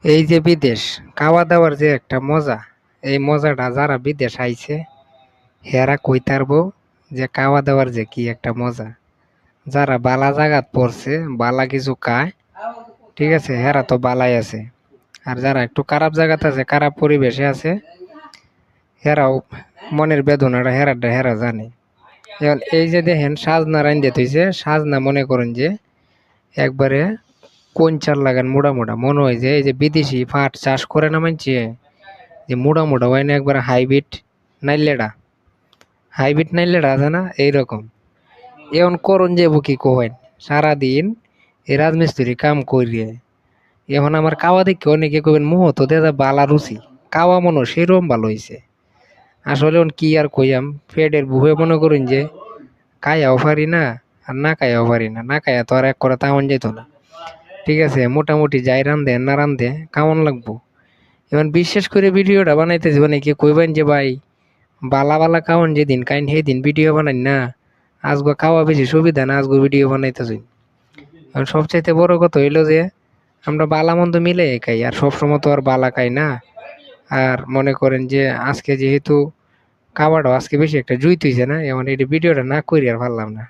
এই যে বিদেশ, খাওয়া দাওয়ার যে একটা মজা, এই মজাটা যারা বিদেশ আইছে হেরা কইতারবো যে খাওয়া দাওয়ার যে কি একটা মজা। যারা বালা জাগাত পড়ছে, বালা কিছু খায়, ঠিক আছে, হেরা তো বালাই আছে। আর যারা একটু খারাপ জায়গাতে আছে, খারাপ পরিবেশে আছে, হেরাও মনের বেদনাটা হেরা জানে। এখন এই যে দেখেন সাজনা রাইন্দে থইছে, সাজনা মনে করেন যে একবারে কোঞ্চার লাগান মোটা মোটা মনে হয় যে এই যে বিদেশি পাট চাষ করে না মানছে, যে মোটা মোটা হয় না একবার হাইব্রিড নাইলেডা, হাইব্রিড নাইলেডা আছে না এইরকম। এখন করণ যাবো কি কহেন, সারাদিন এই রাজমিস্ত্রি কাম করিয়ে এখন আমার কাওয়া দেখে অনেকে কবেন মোহ তো দাদা বালা রুচি, কাওয়া মনে হয় সেরকম ভালো হয়েছে। আসলে এখন কি আর কইয়াম, পেটের বুহে মনে করুন যে খাইয়াও পারি না, আর না খাইয়াও পারি না, না খাইয়া তো আর এক করে তাওন যেত না। ঠিক আছে, মোটামুটি যাই রান্ধে না রান্ধে কেমন লাগবো। এবার বিশেষ করে ভিডিওটা বানাইতেছি মানে কি কইবেন যে ভাই বালা বালা খাওয়ান যেদিন কাইন সেদিন ভিডিও বানাই না, আজগো খাওয়া বেশি সুবিধা না, আজগো ভিডিও বানাইতেছি। এখন সবচাইতে বড় কথা হইলো যে আমরা বালা মন্দ মিলে খাই, আর সবসময় তো আর বালা খাই না। আর মনে করেন যে আজকে যেহেতু খাওয়াটাও আজকে বেশি একটা জুই তুইছে না, এমন এই ভিডিওটা না করি আর পারলাম না।